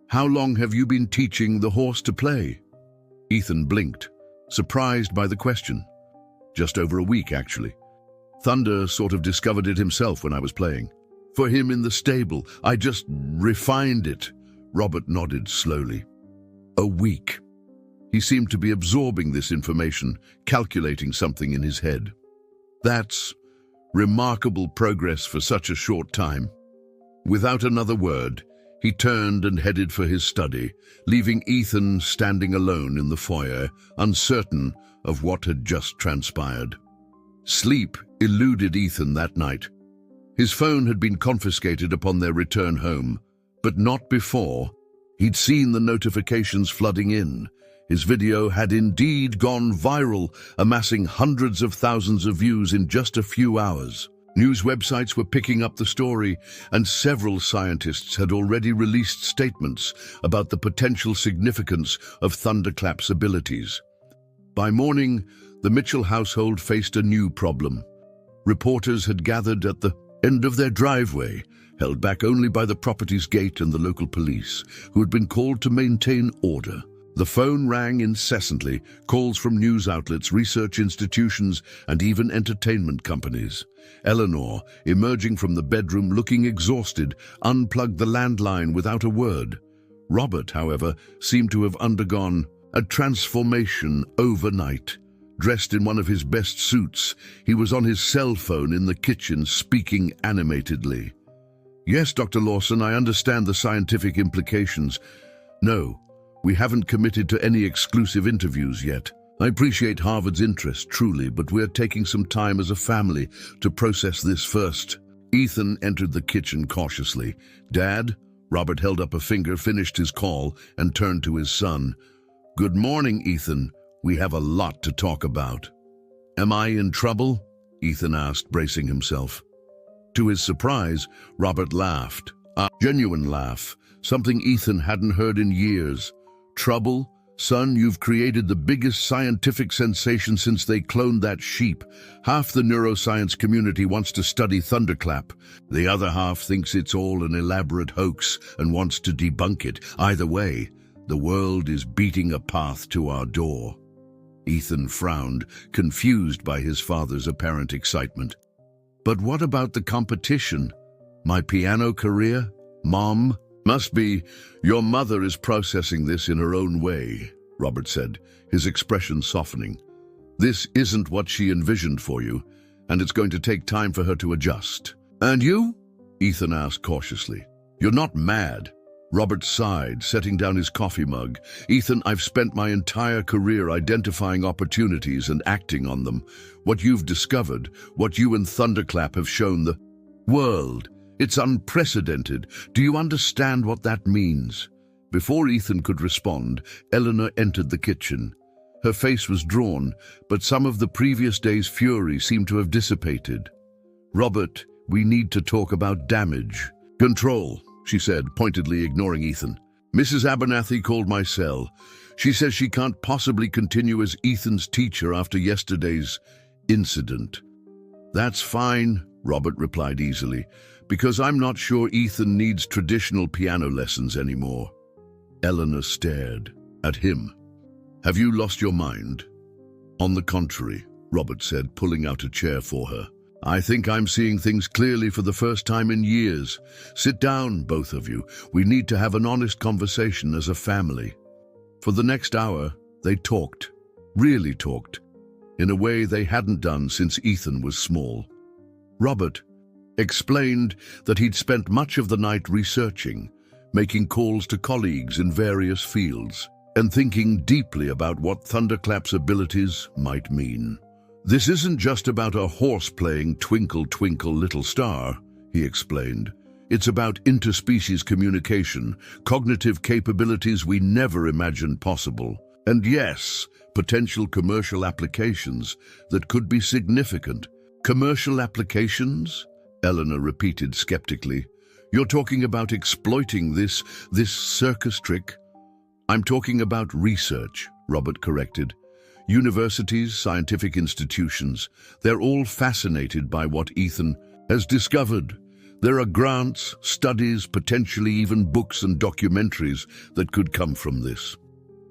"How long have you been teaching the horse to play?" Ethan blinked, surprised by the question. Just over a week, actually. Thunder sort of discovered it himself when I was playing. For him in the stable, I just refined it. Robert nodded slowly. A week. He seemed to be absorbing this information, calculating something in his head. That's remarkable progress for such a short time. Without another word, he turned and headed for his study, leaving Ethan standing alone in the foyer, uncertain of what had just transpired. Sleep eluded Ethan that night. His phone had been confiscated upon their return home, but not before. He'd seen the notifications flooding in. His video had indeed gone viral, amassing hundreds of thousands of views in just a few hours. News websites were picking up the story, and several scientists had already released statements about the potential significance of Thunderclap's abilities. By morning, the Mitchell household faced a new problem. Reporters had gathered at the end of their driveway, held back only by the property's gate and the local police, who had been called to maintain order. The phone rang incessantly, calls from news outlets, research institutions, and even entertainment companies. Eleanor, emerging from the bedroom looking exhausted, unplugged the landline without a word. Robert, however, seemed to have undergone a transformation overnight. Dressed in one of his best suits, he was on his cell phone in the kitchen, speaking animatedly. "Yes, Dr. Lawson, I understand the scientific implications. No, we haven't committed to any exclusive interviews yet. I appreciate Harvard's interest, truly, but we're taking some time as a family to process this first." Ethan entered the kitchen cautiously. "Dad?" Robert held up a finger, finished his call, and turned to his son. "Good morning, Ethan. We have a lot to talk about." "Am I in trouble?" Ethan asked, bracing himself. To his surprise, Robert laughed. A genuine laugh, something Ethan hadn't heard in years. "Trouble? Son, you've created the biggest scientific sensation since they cloned that sheep. Half the neuroscience community wants to study Thunderclap. The other half thinks it's all an elaborate hoax and wants to debunk it. Either way, the world is beating a path to our door." Ethan frowned, confused by his father's apparent excitement. "But what about the competition? My piano career? Mom?" "Must be your mother is processing this in her own way," Robert said, his expression softening. "This isn't what she envisioned for you, and it's going to take time for her to adjust." "And you?" Ethan asked cautiously. "You're not mad?" Robert sighed, setting down his coffee mug. "Ethan, I've spent my entire career identifying opportunities and acting on them. What you've discovered, what you and Thunderclap have shown the world, it's unprecedented. Do you understand what that means?" Before Ethan could respond, Eleanor entered the kitchen. Her face was drawn, but some of the previous day's fury seemed to have dissipated. "Robert, we need to talk about damage." "Control," she said, pointedly ignoring Ethan. "Mrs. Abernathy called my cell. She says she can't possibly continue as Ethan's teacher after yesterday's incident." "That's fine," Robert replied easily, "because I'm not sure Ethan needs traditional piano lessons anymore." Eleanor stared at him. "Have you lost your mind?" "On the contrary," Robert said, pulling out a chair for her. "I think I'm seeing things clearly for the first time in years. Sit down, both of you. We need to have an honest conversation as a family." For the next hour, they talked, really talked, in a way they hadn't done since Ethan was small. Robert explained that he'd spent much of the night researching, making calls to colleagues in various fields, and thinking deeply about what Thunderclap's abilities might mean. "This isn't just about a horse playing Twinkle, Twinkle, Little Star," he explained. "It's about interspecies communication, cognitive capabilities we never imagined possible, and yes, potential commercial applications that could be significant." "Commercial applications?" Eleanor repeated skeptically. "You're talking about exploiting this circus trick?" "I'm talking about research," Robert corrected. "Universities, scientific institutions, they're all fascinated by what Ethan has discovered. There are grants, studies, potentially even books and documentaries that could come from this."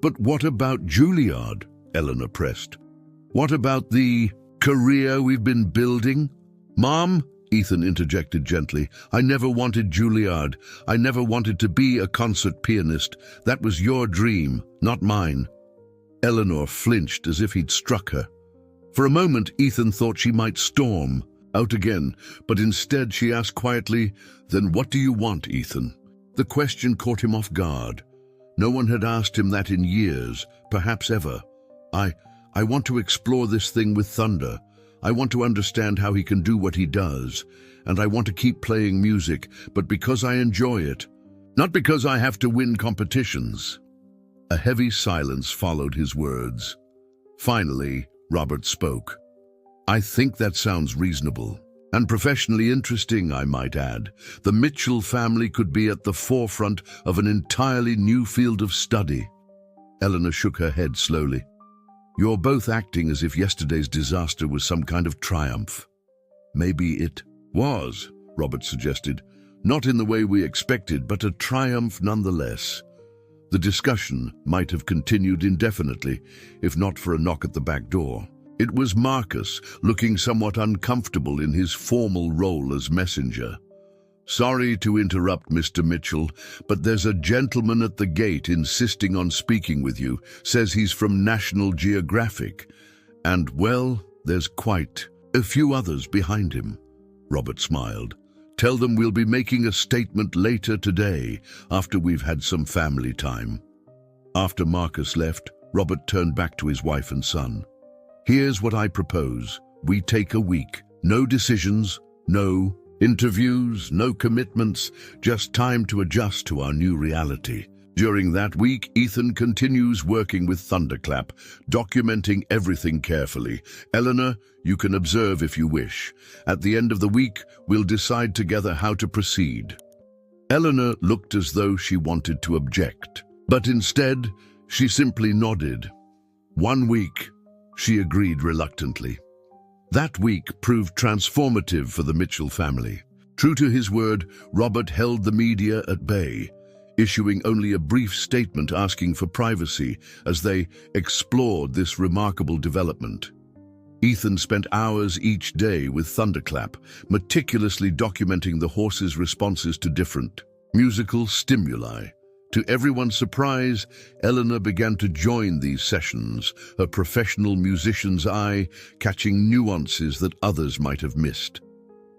"But what about Juilliard?" Eleanor pressed. "What about the career we've been building? Mom, Ethan interjected gently, I never wanted Juilliard. I never wanted to be a concert pianist. That was your dream, not mine. Eleanor flinched as if he'd struck her. For a moment, Ethan thought she might storm out again, but instead she asked quietly, "Then what do you want, Ethan?" The question caught him off guard. No one had asked him that in years, perhaps ever. I want to explore this thing with Thunder. I want to understand how he can do what he does, and I want to keep playing music, but because I enjoy it, not because I have to win competitions." A heavy silence followed his words. Finally, Robert spoke. "I think that sounds reasonable. And professionally interesting, I might add. The Mitchell family could be at the forefront of an entirely new field of study." Eleanor shook her head slowly. "You're both acting as if yesterday's disaster was some kind of triumph." "Maybe it was," Robert suggested. "Not in the way we expected, but a triumph nonetheless." The discussion might have continued indefinitely, if not for a knock at the back door. It was Marcus, looking somewhat uncomfortable in his formal role as messenger. "Sorry to interrupt, Mr. Mitchell, but there's a gentleman at the gate insisting on speaking with you. Says he's from National Geographic. And, well, there's quite a few others behind him." Robert smiled. "Tell them we'll be making a statement later today, after we've had some family time." After Marcus left, Robert turned back to his wife and son. "Here's what I propose. We take a week. No decisions, no interviews, no commitments, just time to adjust to our new reality. During that week, Ethan continues working with Thunderclap, documenting everything carefully. Eleanor, you can observe if you wish. At the end of the week, we'll decide together how to proceed." Eleanor looked as though she wanted to object, but instead, she simply nodded. 1 week, she agreed reluctantly. That week proved transformative for the Mitchell family. True to his word, Robert held the media at bay, issuing only a brief statement asking for privacy as they explored this remarkable development. Ethan spent hours each day with Thunderclap, meticulously documenting the horses' responses to different musical stimuli. To everyone's surprise, Eleanor began to join these sessions, her professional musician's eye catching nuances that others might have missed.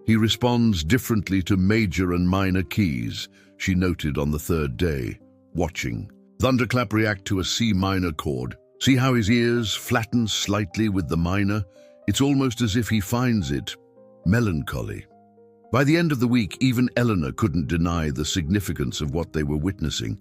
"He responds differently to major and minor keys," she noted on the third day, watching Thunderclap react to a C minor chord. "See how his ears flatten slightly with the minor? It's almost as if he finds it melancholy." By the end of the week, even Eleanor couldn't deny the significance of what they were witnessing.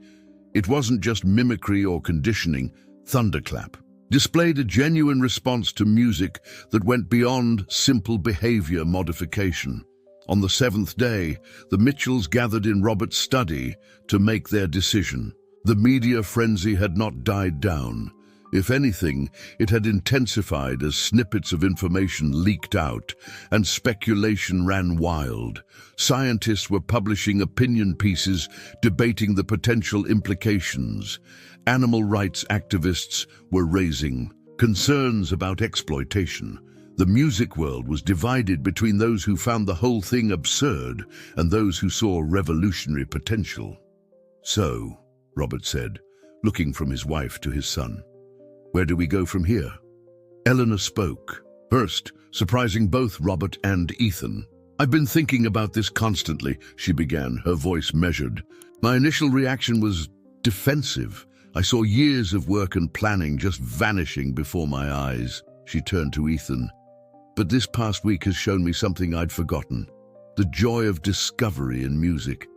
It wasn't just mimicry or conditioning. Thunderclap displayed a genuine response to music that went beyond simple behavior modification. On the 7th day, the Mitchells gathered in Robert's study to make their decision. The media frenzy had not died down. If anything, it had intensified as snippets of information leaked out and speculation ran wild. Scientists were publishing opinion pieces debating the potential implications. Animal rights activists were raising concerns about exploitation. The music world was divided between those who found the whole thing absurd and those who saw revolutionary potential. "So," Robert said, looking from his wife to his son, "where do we go from here?" Eleanor spoke, first, surprising both Robert and Ethan. "I've been thinking about this constantly," she began, her voice measured. "My initial reaction was defensive. I saw years of work and planning just vanishing before my eyes." She turned to Ethan. "But this past week has shown me something I'd forgotten. The joy of discovery in music.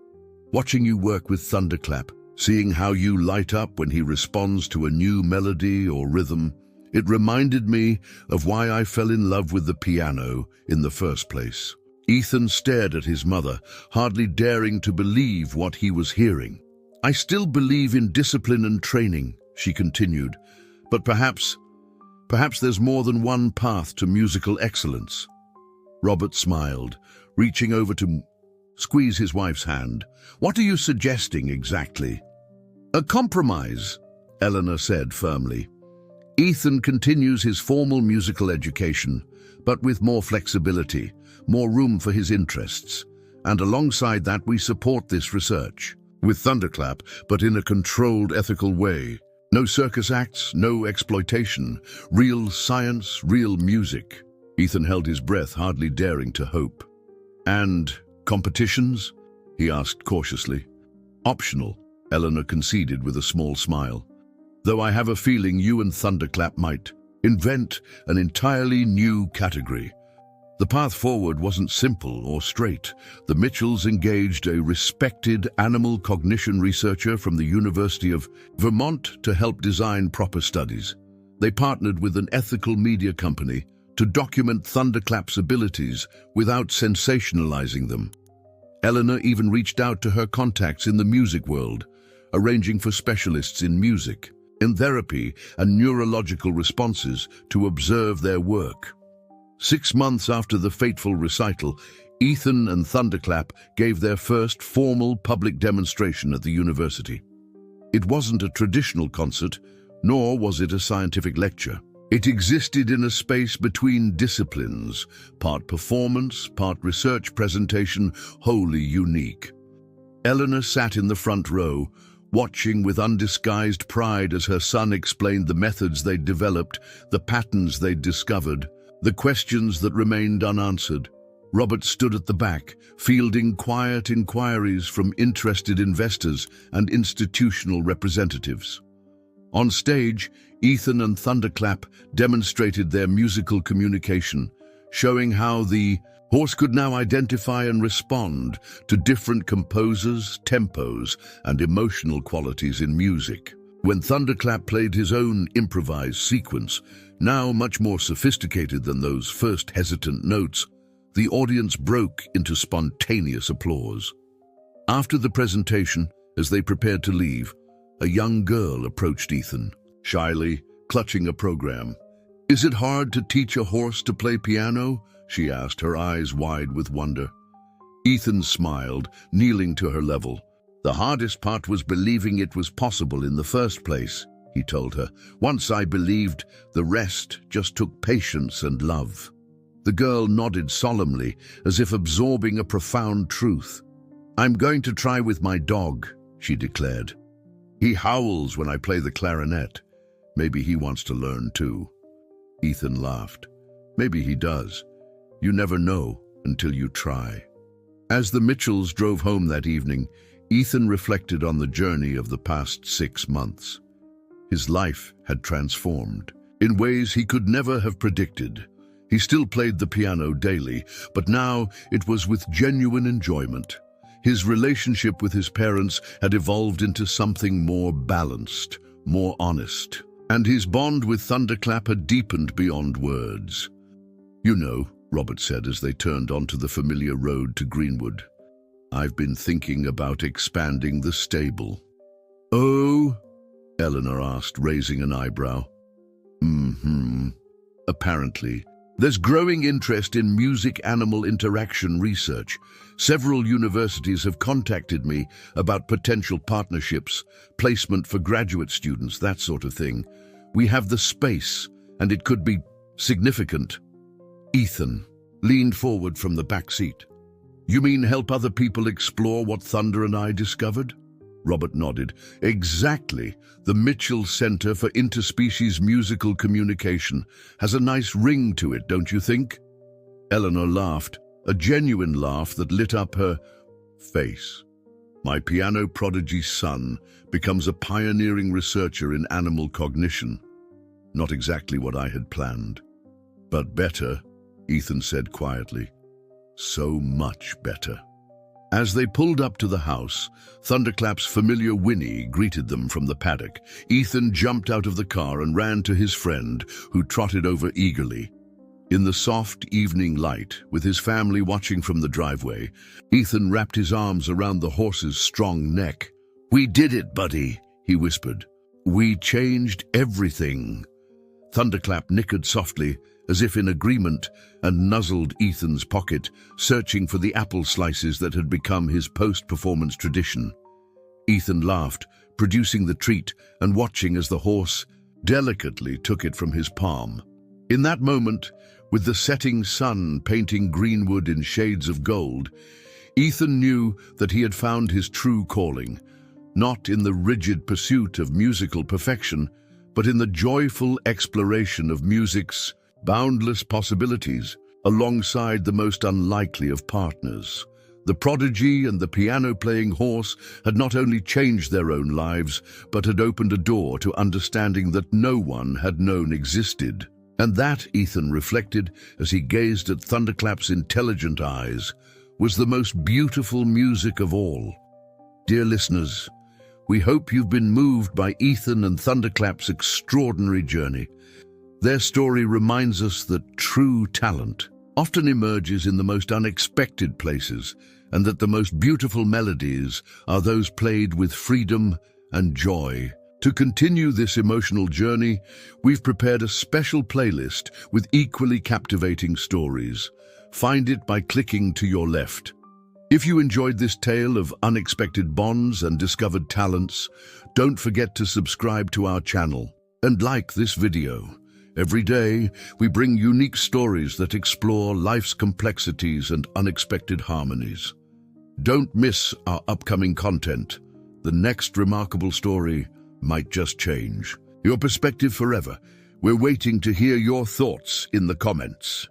Watching you work with Thunderclap, seeing how you light up when he responds to a new melody or rhythm, it reminded me of why I fell in love with the piano in the first place." Ethan stared at his mother, hardly daring to believe what he was hearing. "I still believe in discipline and training," she continued, "but perhaps there's more than one path to musical excellence." Robert smiled, reaching over to squeeze his wife's hand. "What are you suggesting exactly?" "A compromise," Eleanor said firmly. Ethan continues his formal musical education, but with more flexibility, more room for his interests. And alongside that, we support this research with Thunderclap, but in a controlled, ethical way. No circus acts, no exploitation. Real science, real music. Ethan held his breath, hardly daring to hope. And competitions? He asked cautiously. Optional, Eleanor conceded with a small smile. Though I have a feeling you and Thunderclap might invent an entirely new category. The path forward wasn't simple or straight. The Mitchells engaged a respected animal cognition researcher from the University of Vermont to help design proper studies. They partnered with an ethical media company to document Thunderclap's abilities without sensationalizing them. Eleanor even reached out to her contacts in the music world, arranging for specialists in music, in therapy, and neurological responses to observe their work. 6 months after the fateful recital, Ethan and Thunderclap gave their first formal public demonstration at the university. It wasn't a traditional concert, nor was it a scientific lecture. It existed in a space between disciplines, part performance, part research presentation, wholly unique. Eleanor sat in the front row, watching with undisguised pride as her son explained the methods they'd developed, the patterns they'd discovered, the questions that remained unanswered. Robert stood at the back, fielding quiet inquiries from interested investors and institutional representatives. On stage, Ethan and Thunderclap demonstrated their musical communication, showing how the horse could now identify and respond to different composers, tempos, and emotional qualities in music. When Thunderclap played his own improvised sequence, now much more sophisticated than those first hesitant notes, the audience broke into spontaneous applause. After the presentation, as they prepared to leave, a young girl approached Ethan, shyly, clutching a program. "Is it hard to teach a horse to play piano?" she asked, her eyes wide with wonder. Ethan smiled, kneeling to her level. "The hardest part was believing it was possible in the first place," he told her. "Once I believed, the rest just took patience and love." The girl nodded solemnly, as if absorbing a profound truth. "I'm going to try with my dog," she declared. "He howls when I play the clarinet. Maybe he wants to learn too." Ethan laughed. "Maybe he does. You never know until you try." As the Mitchells drove home that evening, Ethan reflected on the journey of the past 6 months. His life had transformed in ways he could never have predicted. He still played the piano daily, but now it was with genuine enjoyment. His relationship with his parents had evolved into something more balanced, more honest, and his bond with Thunderclap had deepened beyond words. "You know," Robert said as they turned onto the familiar road to Greenwood, "I've been thinking about expanding the stable." "Oh?" Eleanor asked, raising an eyebrow. Apparently, there's growing interest in music-animal interaction research. Several universities have contacted me about potential partnerships, placement for graduate students, that sort of thing. We have the space, and it could be significant. Ethan leaned forward from the back seat. "You mean help other people explore what Thunder and I discovered?" Robert nodded. "Exactly. The Mitchell Center for Interspecies Musical Communication has a nice ring to it, don't you think?" Eleanor laughed, a genuine laugh that lit up her face. "My piano prodigy son becomes a pioneering researcher in animal cognition. Not exactly what I had planned. But better," Ethan said quietly. "So much better." As they pulled up to the house, Thunderclap's familiar whinny greeted them from the paddock. Ethan jumped out of the car and ran to his friend, who trotted over eagerly. In the soft evening light, with his family watching from the driveway, Ethan wrapped his arms around the horse's strong neck. "We did it, buddy," he whispered. "We changed everything." Thunderclap nickered softly, as if in agreement, and nuzzled Ethan's pocket, searching for the apple slices that had become his post-performance tradition. Ethan laughed, producing the treat and watching as the horse delicately took it from his palm. In that moment, with the setting sun painting Greenwood in shades of gold, Ethan knew that he had found his true calling, not in the rigid pursuit of musical perfection, but in the joyful exploration of music's boundless possibilities alongside the most unlikely of partners. The prodigy and the piano-playing horse had not only changed their own lives, but had opened a door to understanding that no one had known existed. And that, Ethan reflected as he gazed at Thunderclap's intelligent eyes, was the most beautiful music of all. Dear listeners, we hope you've been moved by Ethan and Thunderclap's extraordinary journey. Their story reminds us that true talent often emerges in the most unexpected places, and that the most beautiful melodies are those played with freedom and joy. To continue this emotional journey, we've prepared a special playlist with equally captivating stories. Find it by clicking to your left. If you enjoyed this tale of unexpected bonds and discovered talents, don't forget to subscribe to our channel and like this video. Every day, we bring unique stories that explore life's complexities and unexpected harmonies. Don't miss our upcoming content. The next remarkable story might just change your perspective forever. We're waiting to hear your thoughts in the comments.